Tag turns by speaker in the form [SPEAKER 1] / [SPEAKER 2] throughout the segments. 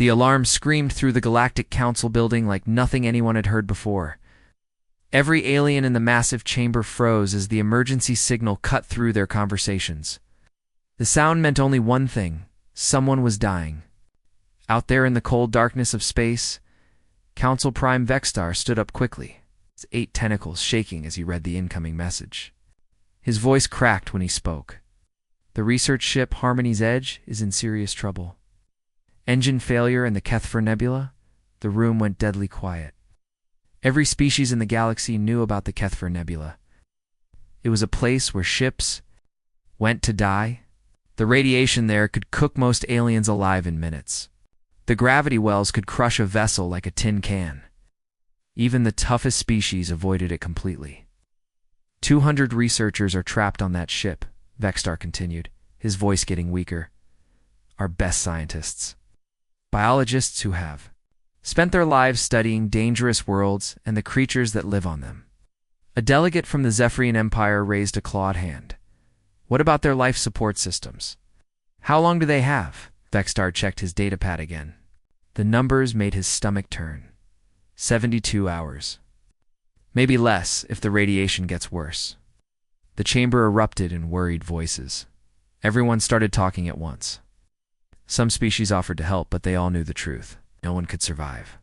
[SPEAKER 1] The alarm screamed through the Galactic Council building like nothing anyone had heard before. Every alien in the massive chamber froze as the emergency signal cut through their conversations. The sound meant only one thing: someone was dying. Out there in the cold darkness of space, Council Prime Vextar stood up quickly, his 8 tentacles shaking as he read the incoming message. His voice cracked when he spoke. The research ship Harmony's Edge is in serious trouble. Engine failure in the Kethfer Nebula. The room went deadly quiet. Every species in the galaxy knew about the Kethfer Nebula. It was a place where ships went to die. The radiation there could cook most aliens alive in minutes. The gravity wells could crush a vessel like a tin can. Even the toughest species avoided it completely. 200 researchers are trapped on that ship, Vextar continued, his voice getting weaker. Our best scientists. Biologists who have spent their lives studying dangerous worlds and the creatures that live on them. A delegate from the Zephyrian Empire raised a clawed hand. What about their life support systems? How long do they have? Vextar checked his datapad again. The numbers made his stomach turn. 72 hours. Maybe less if the radiation gets worse. The chamber erupted in worried voices. Everyone started talking at once. Some species offered to help, but they all knew the truth. No one could survive.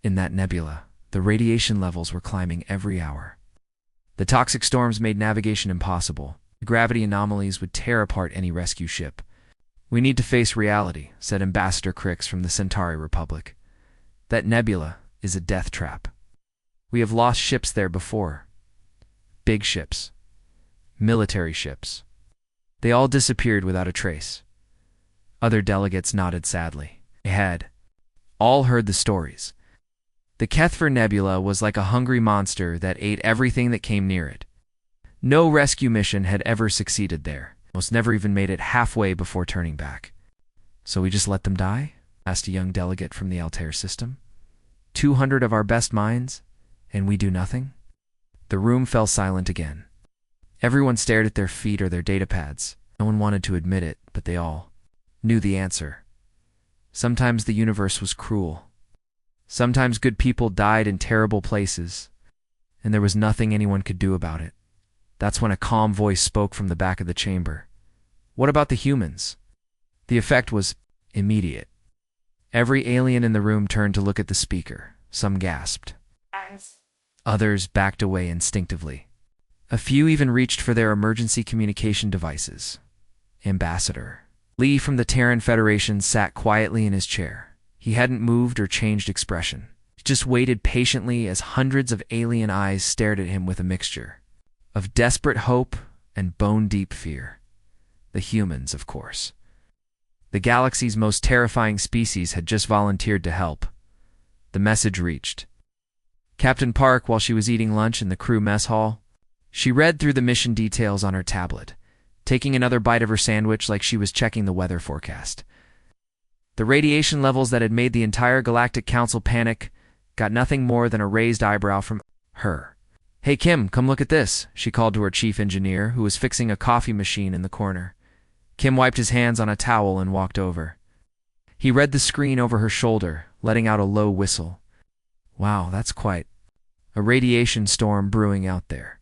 [SPEAKER 1] In that nebula, the radiation levels were climbing every hour. The toxic storms made navigation impossible. The gravity anomalies would tear apart any rescue ship. We need to face reality, said Ambassador Crix from the Centauri Republic. That nebula is a death trap. We have lost ships there before. Big ships. Military ships. They all disappeared without a trace. Other delegates nodded sadly. They had all heard the stories. The Kethfer Nebula was like a hungry monster that ate everything that came near it. No rescue mission had ever succeeded there. Most never even made it halfway before turning back. So we just let them die? Asked a young delegate from the Altair system. 200 of our best minds, and we do nothing? The room fell silent again. Everyone stared at their feet or their datapads. No one wanted to admit it, but they all knew the answer. Sometimes the universe was cruel. Sometimes good people died in terrible places, and there was nothing anyone could do about it. That's when a calm voice spoke from the back of the chamber. What about the humans? The effect was immediate. Every alien in the room turned to look at the speaker. Some gasped. Others backed away instinctively. A few even reached for their emergency communication devices. Ambassador Lee from the Terran Federation sat quietly in his chair. He hadn't moved or changed expression. He just waited patiently as hundreds of alien eyes stared at him with a mixture of desperate hope and bone-deep fear. The humans, of course. The galaxy's most terrifying species had just volunteered to help. The message reached Captain Park while she was eating lunch in the crew mess hall. She read through the mission details on her tablet, taking another bite of her sandwich like she was checking the weather forecast. The radiation levels that had made the entire Galactic Council panic got nothing more than a raised eyebrow from her. Hey Kim, come look at this, she called to her chief engineer, who was fixing a coffee machine in the corner. Kim wiped his hands on a towel and walked over. He read the screen over her shoulder, letting out a low whistle. Wow, that's quite a radiation storm brewing out there.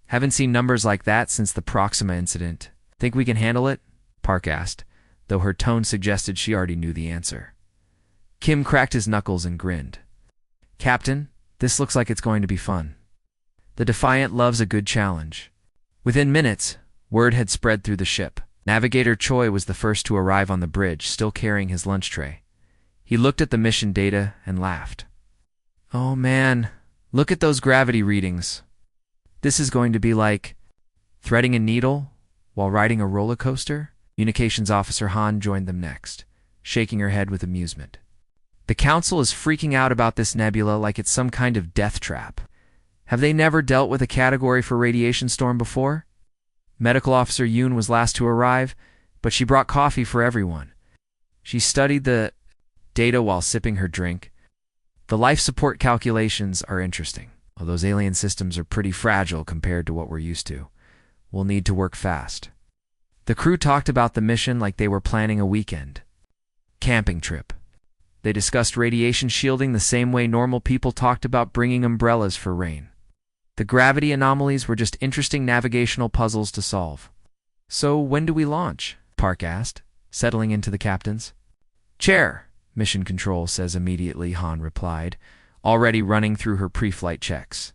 [SPEAKER 1] Haven't seen numbers like that since the Proxima incident. Think we can handle it? Park asked, though her tone suggested she already knew the answer. Kim cracked his knuckles and grinned. Captain, this looks like it's going to be fun. The Defiant loves a good challenge. Within minutes, word had spread through the ship. Navigator Choi was the first to arrive on the bridge, still carrying his lunch tray. He looked at the mission data and laughed. Oh man, look at those gravity readings. This is going to be like threading a needle while riding a roller coaster? Communications Officer Han joined them next, shaking her head with amusement. The Council is freaking out about this nebula like it's some kind of death trap. Have they never dealt with a category for radiation storm before? Medical Officer Yoon was last to arrive, but she brought coffee for everyone. She studied the data while sipping her drink. The life support calculations are interesting. Well, those alien systems are pretty fragile compared to what we're used to. We'll need to work fast. The crew talked about the mission like they were planning a weekend camping trip. They discussed radiation shielding the same way normal people talked about bringing umbrellas for rain. The gravity anomalies were just interesting navigational puzzles to solve. "So when do we launch?" Park asked, settling into the captain's chair. "Mission Control says immediately," Han replied, already running through her pre-flight checks.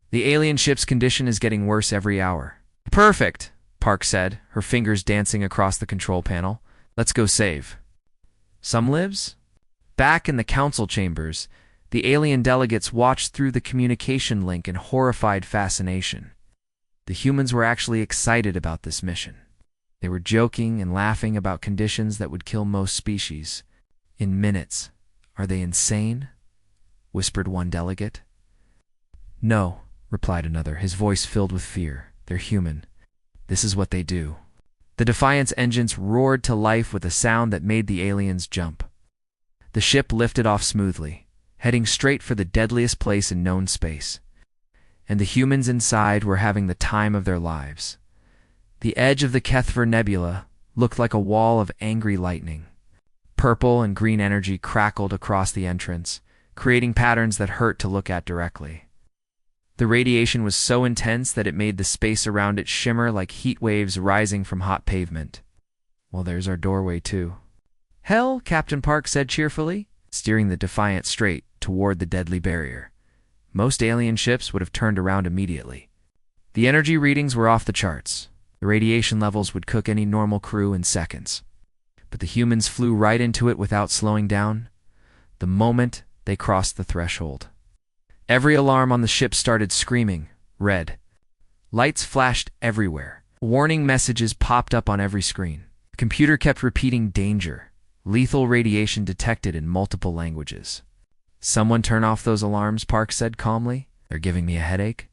[SPEAKER 1] "The alien ship's condition is getting worse every hour." "Perfect," Park said, her fingers dancing across the control panel. "Let's go save some lives?" Back in the council chambers, the alien delegates watched through the communication link in horrified fascination. The humans were actually excited about this mission. They were joking and laughing about conditions that would kill most species in minutes. "Are they insane?" whispered one delegate. "No," replied another, his voice filled with fear. "They're human. This is what they do." The Defiant's engines roared to life with a sound that made the aliens jump. The ship lifted off smoothly, heading straight for the deadliest place in known space. And the humans inside were having the time of their lives. The edge of the Kethver Nebula looked like a wall of angry lightning. Purple and green energy crackled across the entrance, creating patterns that hurt to look at directly. The radiation was so intense that it made the space around it shimmer like heat waves rising from hot pavement. "Well, there's our doorway, too." "Hell," Captain Park said cheerfully, steering the Defiant straight toward the deadly barrier. Most alien ships would have turned around immediately. The energy readings were off the charts. The radiation levels would cook any normal crew in seconds. But the humans flew right into it without slowing down the moment they crossed the threshold. Every alarm on the ship started screaming red. Lights flashed everywhere. Warning messages popped up on every screen. The computer kept repeating danger. Lethal radiation detected in multiple languages. "Someone turn off those alarms," Park said calmly. "They're giving me a headache."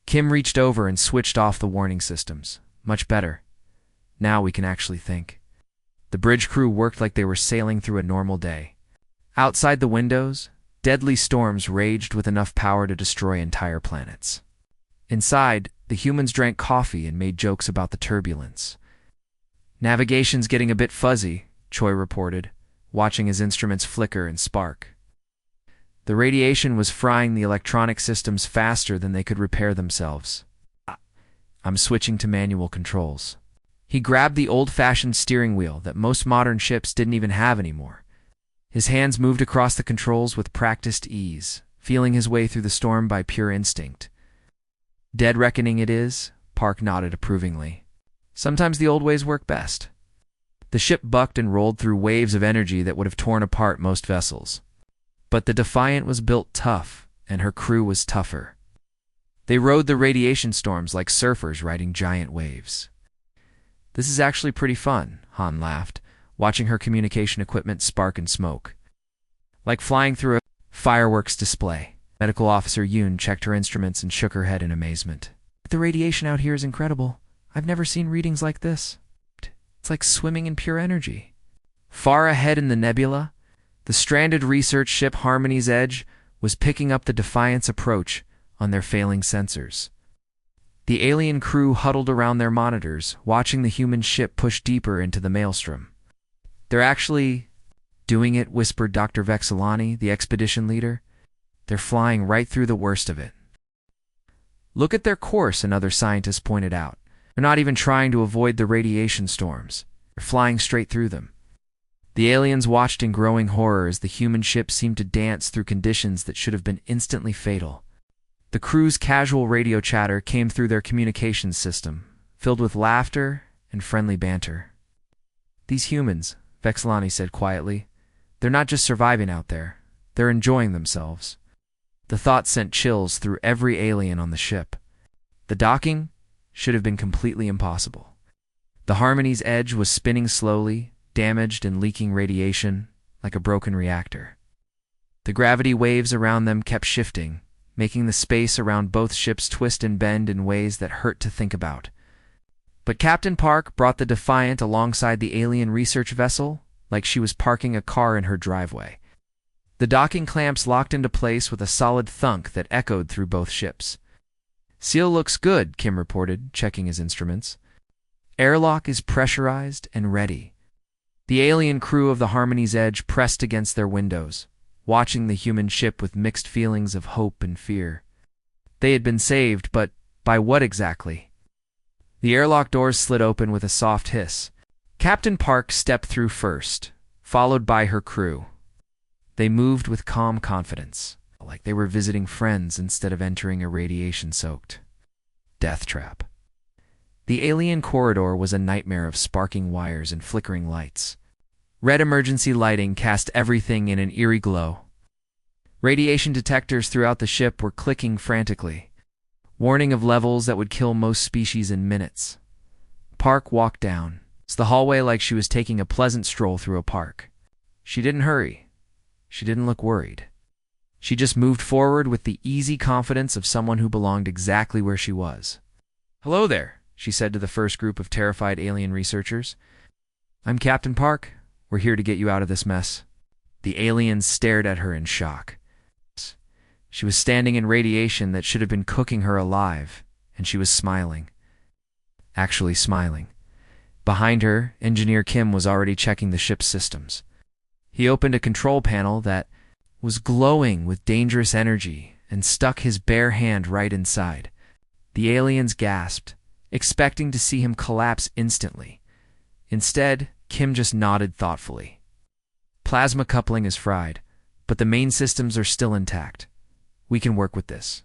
[SPEAKER 1] Kim reached over and switched off the warning systems. "Much better. Now we can actually think." The bridge crew worked like they were sailing through a normal day. Outside the windows, deadly storms raged with enough power to destroy entire planets. Inside, the humans drank coffee and made jokes about the turbulence. "Navigation's getting a bit fuzzy," Choi reported, watching his instruments flicker and spark. The radiation was frying the electronic systems faster than they could repair themselves. "I'm switching to manual controls." He grabbed the old-fashioned steering wheel that most modern ships didn't even have anymore. His hands moved across the controls with practiced ease, feeling his way through the storm by pure instinct. "Dead reckoning it is," Park nodded approvingly. "Sometimes the old ways work best." The ship bucked and rolled through waves of energy that would have torn apart most vessels. But the Defiant was built tough, and her crew was tougher. They rode the radiation storms like surfers riding giant waves. "This is actually pretty fun," Han laughed, watching her communication equipment spark and smoke. "Like flying through a fireworks display." Medical Officer Yoon checked her instruments and shook her head in amazement. "The radiation out here is incredible. I've never seen readings like this. It's like swimming in pure energy." Far ahead in the nebula, the stranded research ship Harmony's Edge was picking up the Defiant's approach on their failing sensors. The alien crew huddled around their monitors, watching the human ship push deeper into the maelstrom. "They're actually doing it," whispered Dr. Vexilani, the expedition leader. "They're flying right through the worst of it." "Look at their course," another scientist pointed out. "They're not even trying to avoid the radiation storms. They're flying straight through them." The aliens watched in growing horror as the human ship seemed to dance through conditions that should have been instantly fatal. The crew's casual radio chatter came through their communications system, filled with laughter and friendly banter. "These humans," Vexilani said quietly, "they're not just surviving out there, they're enjoying themselves." The thought sent chills through every alien on the ship. The docking should have been completely impossible. The Harmony's Edge was spinning slowly, damaged and leaking radiation like a broken reactor. The gravity waves around them kept shifting, making the space around both ships twist and bend in ways that hurt to think about. But Captain Park brought the Defiant alongside the alien research vessel like she was parking a car in her driveway. The docking clamps locked into place with a solid thunk that echoed through both ships. "Seal looks good," Kim reported, checking his instruments. "Airlock is pressurized and ready." The alien crew of the Harmony's Edge pressed against their windows, watching the human ship with mixed feelings of hope and fear. They had been saved, but by what exactly? The airlock doors slid open with a soft hiss. Captain Park stepped through first, followed by her crew. They moved with calm confidence, like they were visiting friends instead of entering a radiation-soaked death trap. The alien corridor was a nightmare of sparking wires and flickering lights. Red emergency lighting cast everything in an eerie glow. Radiation detectors throughout the ship were clicking frantically, warning of levels that would kill most species in minutes. Park walked down the hallway like she was taking a pleasant stroll through a park. She didn't hurry. She didn't look worried. She just moved forward with the easy confidence of someone who belonged exactly where she was. "Hello there," she said to the first group of terrified alien researchers. "I'm Captain Park. We're here to get you out of this mess." The aliens stared at her in shock. She was standing in radiation that should have been cooking her alive, and she was smiling. Actually smiling. Behind her, Engineer Kim was already checking the ship's systems. He opened a control panel that was glowing with dangerous energy and stuck his bare hand right inside. The aliens gasped, expecting to see him collapse instantly. Instead, Kim just nodded thoughtfully. "Plasma coupling is fried, but the main systems are still intact. We can work with this."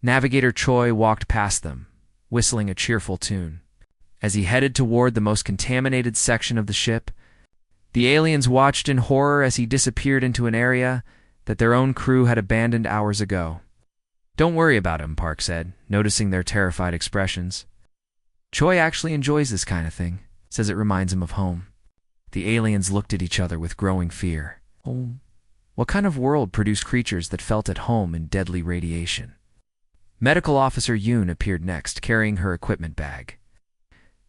[SPEAKER 1] Navigator Choi walked past them, whistling a cheerful tune. As he headed toward the most contaminated section of the ship, the aliens watched in horror as he disappeared into an area that their own crew had abandoned hours ago. "Don't worry about him," Park said, noticing their terrified expressions. "Choi actually enjoys this kind of thing, says it reminds him of home." The aliens looked at each other with growing fear. Oh, what kind of world produced creatures that felt at home in deadly radiation? Medical Officer Yoon appeared next, carrying her equipment bag.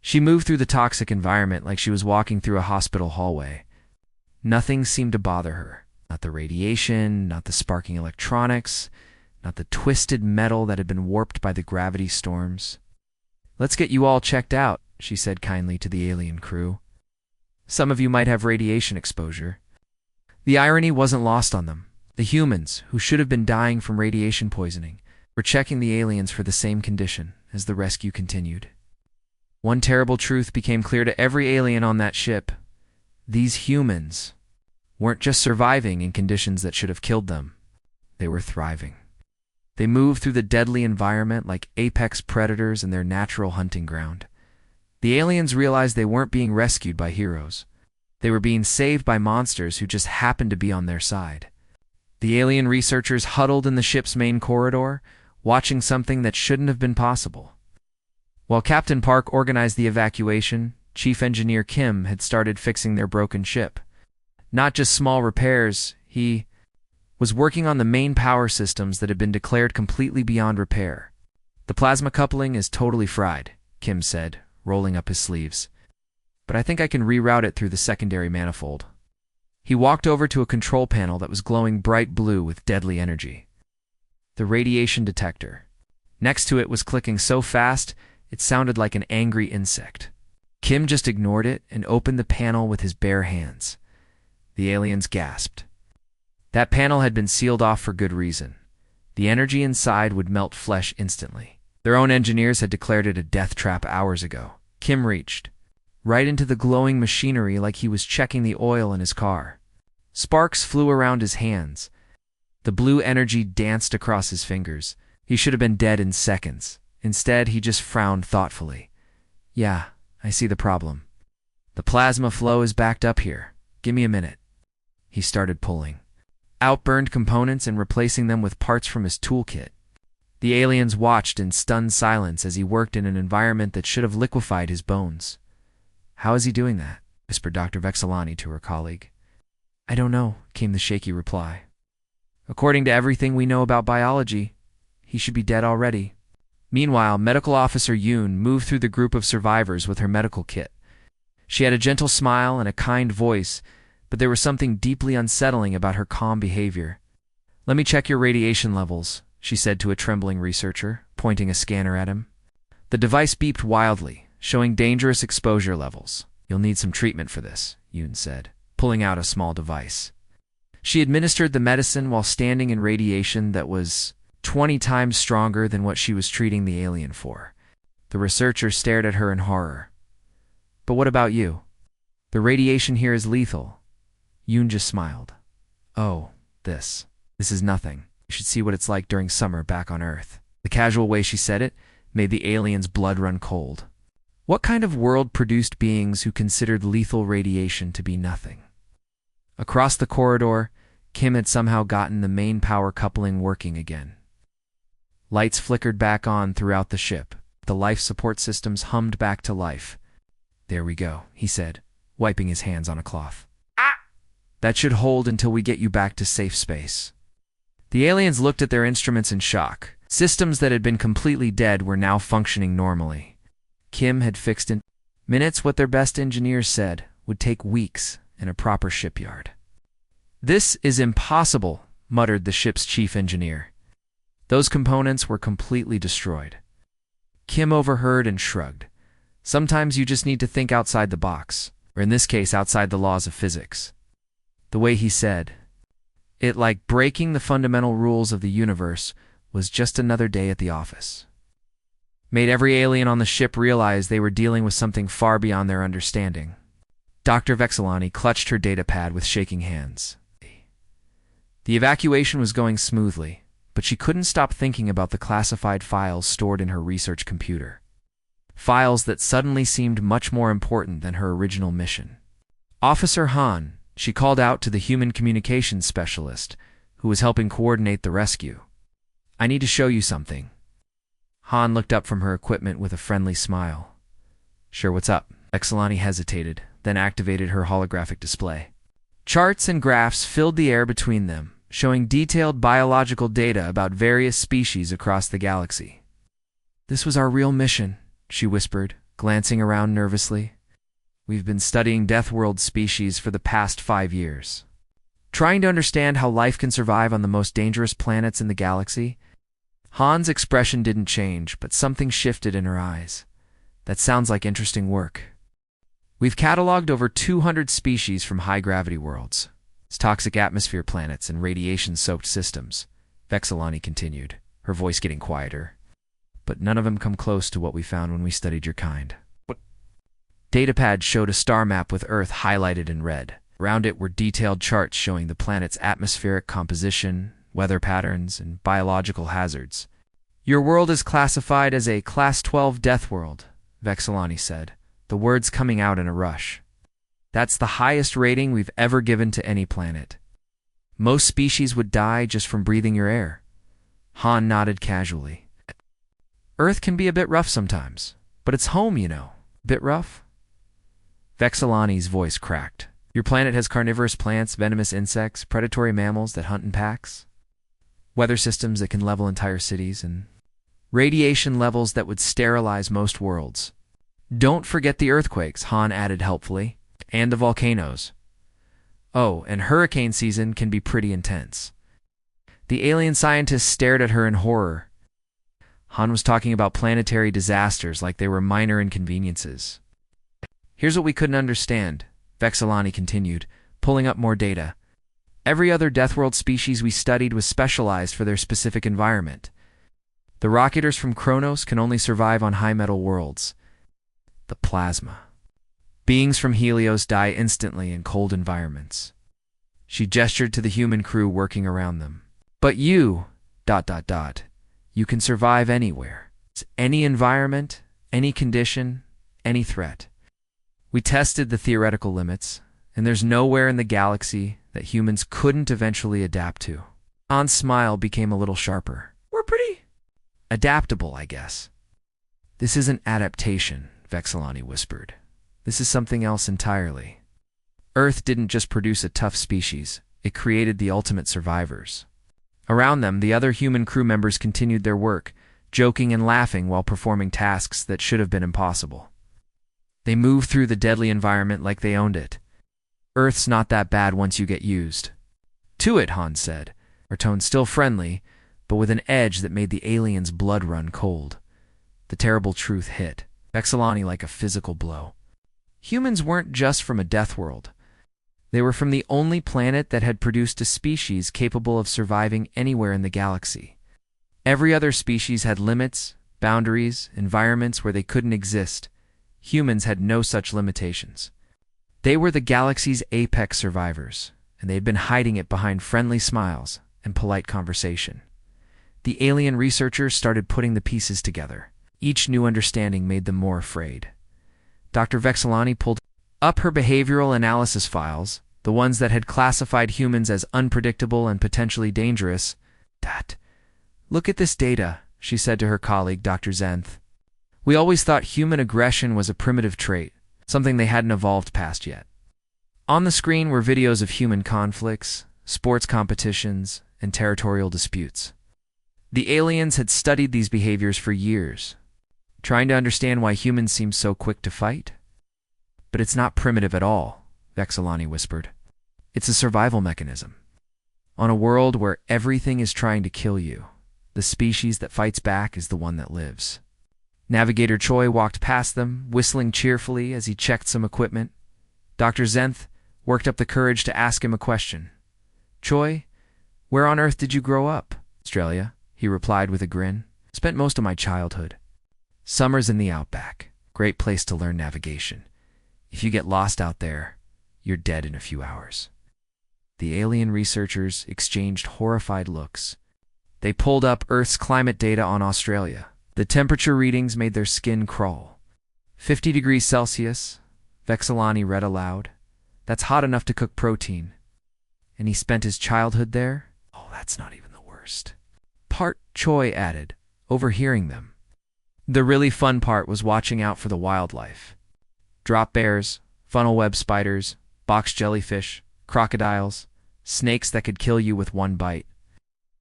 [SPEAKER 1] She moved through the toxic environment like she was walking through a hospital hallway. Nothing seemed to bother her. Not the radiation, not the sparking electronics, not the twisted metal that had been warped by the gravity storms. "Let's get you all checked out," she said kindly to the alien crew. "Some of you might have radiation exposure." The irony wasn't lost on them. The humans, who should have been dying from radiation poisoning, were checking the aliens for the same condition as the rescue continued. One terrible truth became clear to every alien on that ship. These humans weren't just surviving in conditions that should have killed them. They were thriving. They moved through the deadly environment like apex predators in their natural hunting ground. The aliens realized they weren't being rescued by heroes. They were being saved by monsters who just happened to be on their side. The alien researchers huddled in the ship's main corridor, watching something that shouldn't have been possible. While Captain Park organized the evacuation, Chief Engineer Kim had started fixing their broken ship. Not just small repairs, he was working on the main power systems that had been declared completely beyond repair. "The plasma coupling is totally fried," Kim said, rolling up his sleeves. "But I think I can reroute it through the secondary manifold." He walked over to a control panel that was glowing bright blue with deadly energy. The radiation detector. Next to it was clicking so fast, it sounded like an angry insect. Kim just ignored it and opened the panel with his bare hands. The aliens gasped. That panel had been sealed off for good reason. The energy inside would melt flesh instantly. Their own engineers had declared it a death trap hours ago. Kim reached right into the glowing machinery like he was checking the oil in his car. Sparks flew around his hands. The blue energy danced across his fingers. He should have been dead in seconds. Instead, he just frowned thoughtfully. "Yeah, I see the problem. The plasma flow is backed up here. Give me a minute." He started pulling out burned components and replacing them with parts from his toolkit. The aliens watched in stunned silence as he worked in an environment that should have liquefied his bones. "How is he doing that?" whispered Dr. Vexilani to her colleague. "I don't know," came the shaky reply. "According to everything we know about biology, he should be dead already." Meanwhile, Medical Officer Yoon moved through the group of survivors with her medical kit. She had a gentle smile and a kind voice, but there was something deeply unsettling about her calm behavior. "Let me check your radiation levels," she said to a trembling researcher, pointing a scanner at him. The device beeped wildly, showing dangerous exposure levels. "You'll need some treatment for this," Yoon said, pulling out a small device. She administered the medicine while standing in radiation that was 20 times stronger than what she was treating the alien for. The researcher stared at her in horror. But what about you? The radiation here is lethal. Yoon just smiled. Oh, this is nothing. You should see what it's like during summer back on Earth. The casual way she said it made the alien's blood run cold. What kind of world produced beings who considered lethal radiation to be nothing? Across the corridor, Kim had somehow gotten the main power coupling working again. Lights flickered back on throughout the ship. The life support systems hummed back to life. There we go, he said, wiping his hands on a cloth. That should hold until we get you back to safe space. The aliens looked at their instruments in shock. Systems that had been completely dead were now functioning normally. Kim had fixed in minutes what their best engineers said would take weeks in a proper shipyard. This is impossible, muttered the ship's chief engineer. Those components were completely destroyed. Kim overheard and shrugged. Sometimes you just need to think outside the box, or in this case, outside the laws of physics. The way he said it, like breaking the fundamental rules of the universe, was just another day at the office. Made every alien on the ship realize they were dealing with something far beyond their understanding. Dr. Vexilani clutched her datapad with shaking hands. The evacuation was going smoothly, but she couldn't stop thinking about the classified files stored in her research computer. Files that suddenly seemed much more important than her original mission. Officer Han, she called out to the human communications specialist, who was helping coordinate the rescue. I need to show you something. Han looked up from her equipment with a friendly smile. Sure, what's up? Vexilani hesitated, then activated her holographic display. Charts and graphs filled the air between them, showing detailed biological data about various species across the galaxy. This was our real mission, she whispered, glancing around nervously. We've been studying Deathworld species for the past 5 years. Trying to understand how life can survive on the most dangerous planets in the galaxy. Han's expression didn't change, but something shifted in her eyes. That sounds like interesting work. We've cataloged over 200 species from high-gravity worlds, toxic atmosphere planets, and radiation-soaked systems, Vexilani continued, her voice getting quieter. But none of them come close to what we found when we studied your kind. What? Datapad showed a star map with Earth highlighted in red. Around it were detailed charts showing the planet's atmospheric composition, weather patterns, and biological hazards. Your world is classified as a Class 12 death world, Vexilani said, the words coming out in a rush. That's the highest rating we've ever given to any planet. Most species would die just from breathing your air. Han nodded casually. Earth can be a bit rough sometimes, but it's home, you know. Bit rough? Vexilani's voice cracked. Your planet has carnivorous plants, venomous insects, predatory mammals that hunt in packs, weather systems that can level entire cities, and radiation levels that would sterilize most worlds. Don't forget the earthquakes, Han added helpfully, and the volcanoes. Oh, and hurricane season can be pretty intense. The alien scientists stared at her in horror. Han was talking about planetary disasters like they were minor inconveniences. Here's what we couldn't understand, Vexilani continued, pulling up more data. Every other Deathworld species we studied was specialized for their specific environment. The rocketers from Kronos can only survive on high-metal worlds. The plasma. Beings from Helios die instantly in cold environments. She gestured to the human crew working around them. But you, ... you can survive anywhere. It's any environment, any condition, any threat. We tested the theoretical limits, and there's nowhere in the galaxy that humans couldn't eventually adapt to. Han's smile became a little sharper. We're pretty adaptable, I guess. This isn't adaptation, Vexilani whispered. This is something else entirely. Earth didn't just produce a tough species, it created the ultimate survivors. Around them, the other human crew members continued their work, joking and laughing while performing tasks that should have been impossible. They moved through the deadly environment like they owned it. Earth's not that bad once you get used to it, Han said, her tone still friendly, but with an edge that made the alien's blood run cold. The terrible truth hit Vexilani like a physical blow. Humans weren't just from a death world. They were from the only planet that had produced a species capable of surviving anywhere in the galaxy. Every other species had limits, boundaries, environments where they couldn't exist. Humans had no such limitations. They were the galaxy's apex survivors, and they had been hiding it behind friendly smiles and polite conversation. The alien researchers started putting the pieces together. Each new understanding made them more afraid. Dr. Vexilani pulled up her behavioral analysis files, the ones that had classified humans as unpredictable and potentially dangerous. Look at this data, she said to her colleague, Dr. Zenth. We always thought human aggression was a primitive trait, something they hadn't evolved past yet. On the screen were videos of human conflicts, sports competitions, and territorial disputes. The aliens had studied these behaviors for years, trying to understand why humans seem so quick to fight. But it's not primitive at all, Vexilani whispered. It's a survival mechanism. On a world where everything is trying to kill you, the species that fights back is the one that lives. Navigator Choi walked past them, whistling cheerfully as he checked some equipment. Dr. Zenth worked up the courage to ask him a question. Choi, where on Earth did you grow up? Australia, he replied with a grin. Spent most of my childhood. Summers in the outback. Great place to learn navigation. If you get lost out there, you're dead in a few hours. The alien researchers exchanged horrified looks. They pulled up Earth's climate data on Australia. The temperature readings made their skin crawl. 50 degrees Celsius, Vexilani read aloud. That's hot enough to cook protein. And he spent his childhood there? Oh, that's not even the worst. Part Choi added, overhearing them. The really fun part was watching out for the wildlife. Drop bears, funnel web spiders, box jellyfish, crocodiles, snakes that could kill you with one bite.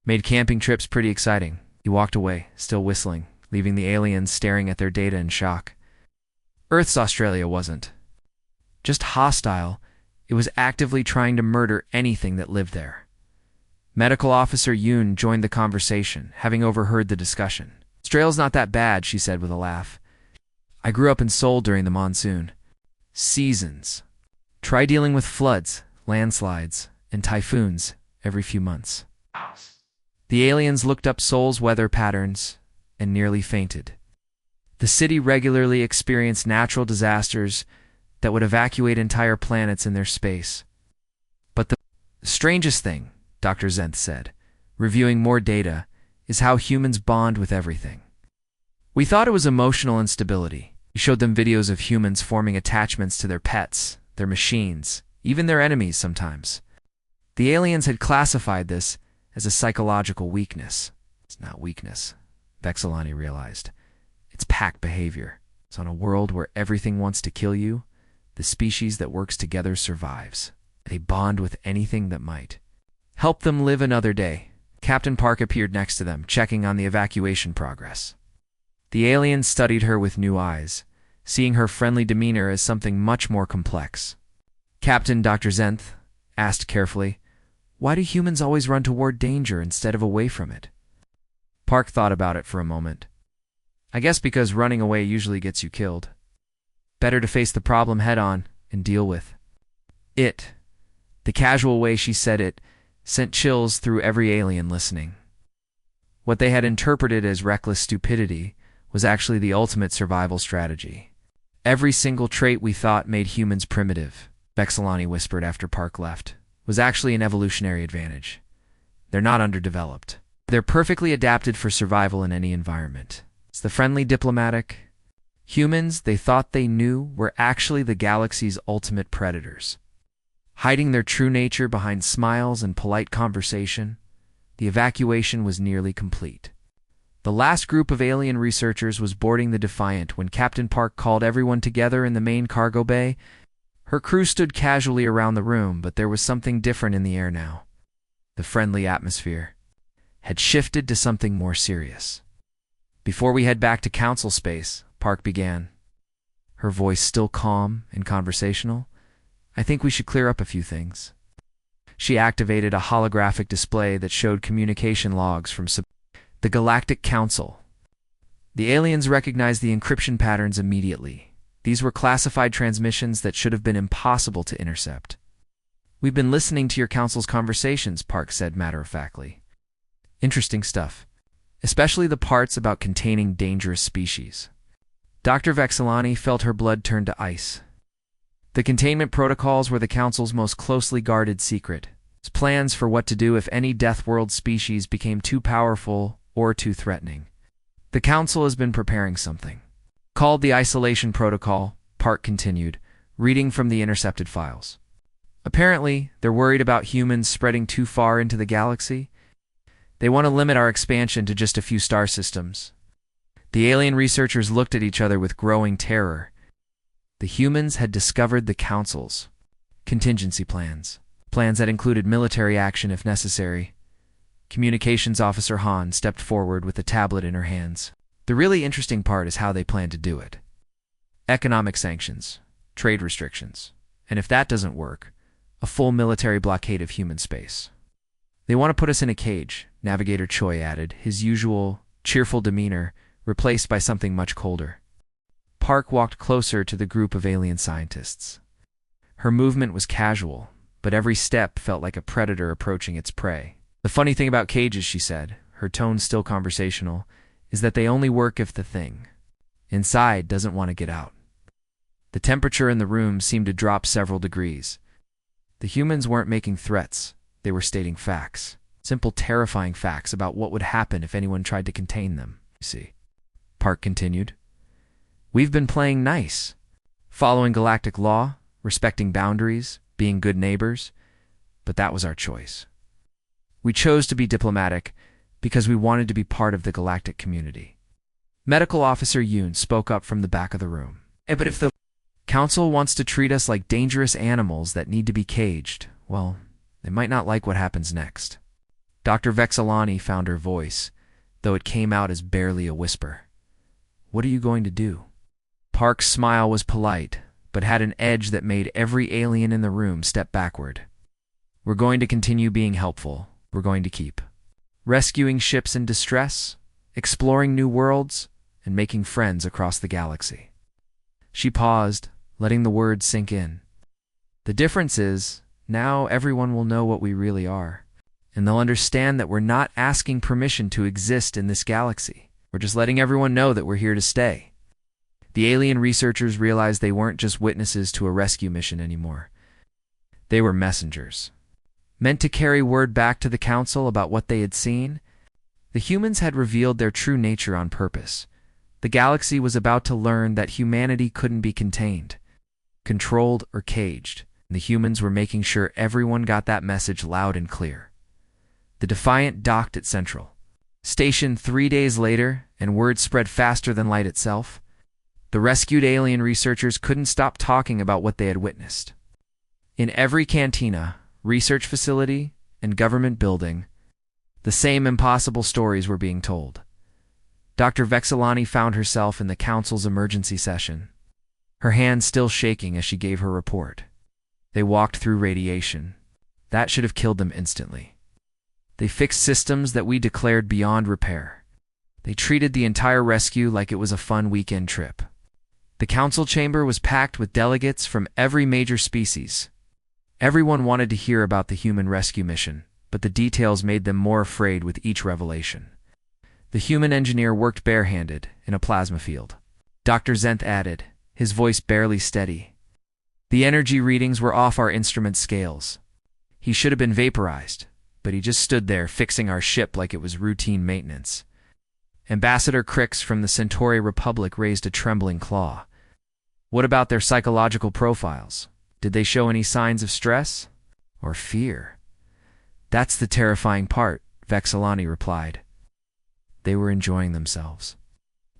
[SPEAKER 1] Made camping trips pretty exciting. He walked away, still whistling, leaving the aliens staring at their data in shock. Earth's Australia wasn't just hostile, it was actively trying to murder anything that lived there. Medical Officer Yoon joined the conversation, having overheard the discussion. Australia's not that bad, she said with a laugh. I grew up in Seoul during the monsoon. Seasons. Try dealing with floods, landslides, and typhoons every few months. The aliens looked up Seoul's weather patterns and nearly fainted. The city regularly experienced natural disasters that would evacuate entire planets in their space. But the strangest thing, Dr. Zenth said, reviewing more data, is how humans bond with everything. We thought it was emotional instability. We showed them videos of humans forming attachments to their pets, their machines, even their enemies sometimes. The aliens had classified this as a psychological weakness. It's not weakness, Vexilani realized. It's pack behavior. So in a world where everything wants to kill you, the species that works together survives. They bond with anything that might help them live another day. Captain Park appeared next to them, checking on the evacuation progress. The alien studied her with new eyes, seeing her friendly demeanor as something much more complex. Captain, Dr. Zenth asked carefully, why do humans always run toward danger instead of away from it? Park thought about it for a moment. I guess because running away usually gets you killed. Better to face the problem head-on and deal with it. The casual way she said it sent chills through every alien listening. What they had interpreted as reckless stupidity was actually the ultimate survival strategy. Every single trait we thought made humans primitive, Vexilani whispered after Park left, was actually an evolutionary advantage. They're not underdeveloped. They're perfectly adapted for survival in any environment. It's the friendly diplomatic. Humans they thought they knew were actually the galaxy's ultimate predators. Hiding their true nature behind smiles and polite conversation, the evacuation was nearly complete. The last group of alien researchers was boarding the Defiant when Captain Park called everyone together in the main cargo bay. Her crew stood casually around the room, but there was something different in the air now. The friendly atmosphere had shifted to something more serious. Before we head back to Council Space, Park began, her voice still calm and conversational, I think we should clear up a few things. She activated a holographic display that showed communication logs from the Galactic Council. The aliens recognized the encryption patterns immediately. These were classified transmissions that should have been impossible to intercept. "We've been listening to your council's conversations," Park said matter-of-factly. "Interesting stuff, especially the parts about containing dangerous species." Dr. Vexilani felt her blood turn to ice. The containment protocols were the council's most closely guarded secret. Its plans for what to do if any Deathworld species became too powerful or too threatening. The council has been preparing something called the Isolation Protocol, Park continued, reading from the intercepted files. "Apparently, they're worried about humans spreading too far into the galaxy. They want to limit our expansion to just a few star systems." The alien researchers looked at each other with growing terror. The humans had discovered the council's contingency plans that included military action if necessary. Communications Officer Han stepped forward with a tablet in her hands. "The really interesting part is how they plan to do it. Economic sanctions, trade restrictions, and if that doesn't work, a full military blockade of human space. They want to put us in a cage," Navigator Choi added, his usual cheerful demeanor replaced by something much colder. Park walked closer to the group of alien scientists. Her movement was casual, but every step felt like a predator approaching its prey. "The funny thing about cages," she said, her tone still conversational, "is that they only work if the thing inside doesn't want to get out." The temperature in the room seemed to drop several degrees. The humans weren't making threats, they were stating facts. Simple, terrifying facts about what would happen if anyone tried to contain them, you see. Park continued. "We've been playing nice, following galactic law, respecting boundaries, being good neighbors, but that was our choice. We chose to be diplomatic because we wanted to be part of the galactic community." Medical Officer Yoon spoke up from the back of the room. "But if the council wants to treat us like dangerous animals that need to be caged, well, they might not like what happens next." Dr. Vexilani found her voice, though it came out as barely a whisper. "What are you going to do?" Park's smile was polite, but had an edge that made every alien in the room step backward. "We're going to continue being helpful. We're going to keep rescuing ships in distress, exploring new worlds, and making friends across the galaxy." She paused, letting the words sink in. "The difference is, now everyone will know what we really are, and they'll understand that we're not asking permission to exist in this galaxy. We're just letting everyone know that we're here to stay." The alien researchers realized they weren't just witnesses to a rescue mission anymore. They were messengers, meant to carry word back to the council about what they had seen. The humans had revealed their true nature on purpose. The galaxy was about to learn that humanity couldn't be contained, controlled, or caged. The humans were making sure everyone got that message loud and clear. The Defiant docked at Central Station 3 days later, and word spread faster than light itself. The rescued alien researchers couldn't stop talking about what they had witnessed. In every cantina, research facility, and government building, the same impossible stories were being told. Dr. Vexilani found herself in the council's emergency session, her hands still shaking as she gave her report. They walked through radiation. That should have killed them instantly. They fixed systems that we declared beyond repair. They treated the entire rescue like it was a fun weekend trip. The council chamber was packed with delegates from every major species. Everyone wanted to hear about the human rescue mission, but the details made them more afraid with each revelation. The human engineer worked barehanded in a plasma field. Dr. Zenth added, his voice barely steady. "The energy readings were off our instrument scales. He should have been vaporized, but he just stood there fixing our ship like it was routine maintenance." Ambassador Crix from the Centauri Republic raised a trembling claw. "What about their psychological profiles? Did they show any signs of stress? Or fear?" "That's the terrifying part," Vexilani replied. They were enjoying themselves.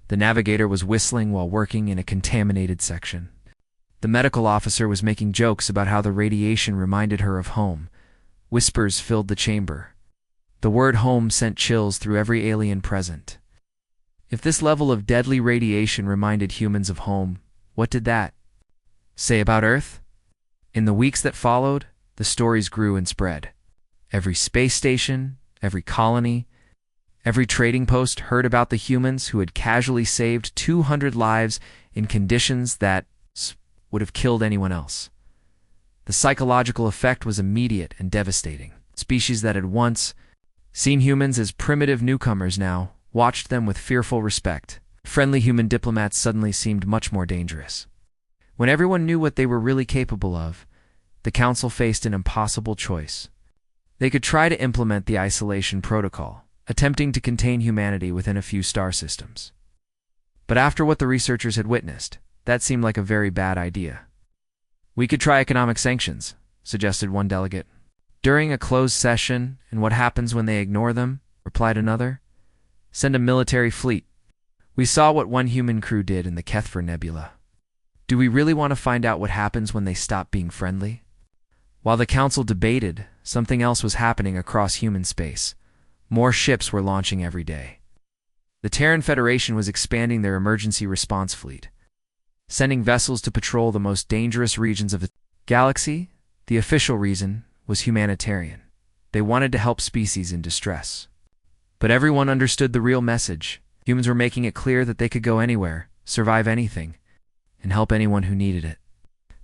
[SPEAKER 1] The navigator was whistling while working in a contaminated section. The medical officer was making jokes about how the radiation reminded her of home. Whispers filled the chamber. The word home sent chills through every alien present. If this level of deadly radiation reminded humans of home, what did that say about Earth? In the weeks that followed, the stories grew and spread. Every space station, every colony, every trading post heard about the humans who had casually saved 200 lives in conditions that would have killed anyone else. The psychological effect was immediate and devastating. Species that had once seen humans as primitive newcomers now watched them with fearful respect. Friendly human diplomats suddenly seemed much more dangerous. When everyone knew what they were really capable of, the Council faced an impossible choice. They could try to implement the isolation protocol, attempting to contain humanity within a few star systems. But after what the researchers had witnessed, that seemed like a very bad idea. "We could try economic sanctions," suggested one delegate. "During a closed session, and what happens when they ignore them?" replied another. "Send a military fleet. We saw what one human crew did in the Kethver Nebula. Do we really want to find out what happens when they stop being friendly?" While the Council debated, something else was happening across human space. More ships were launching every day. The Terran Federation was expanding their emergency response fleet, sending vessels to patrol the most dangerous regions of the galaxy. The official reason was humanitarian. They wanted to help species in distress. But everyone understood the real message. Humans were making it clear that they could go anywhere, survive anything, and help anyone who needed it.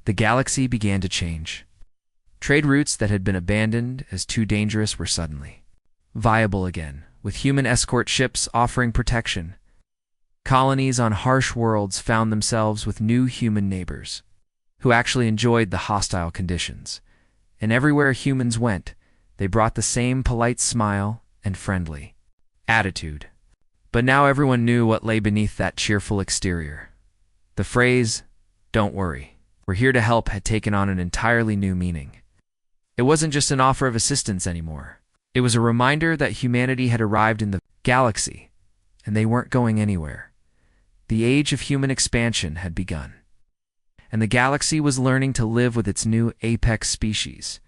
[SPEAKER 1] The galaxy began to change. Trade routes that had been abandoned as too dangerous were suddenly viable again, with human escort ships offering protection. Colonies on harsh worlds found themselves with new human neighbors who actually enjoyed the hostile conditions. And everywhere humans went, they brought the same polite smile and friendly attitude. But now everyone knew what lay beneath that cheerful exterior. The phrase, "Don't worry, we're here to help," had taken on an entirely new meaning. It wasn't just an offer of assistance anymore. It was a reminder that humanity had arrived in the galaxy, and they weren't going anywhere. The age of human expansion had begun, and the galaxy was learning to live with its new apex species.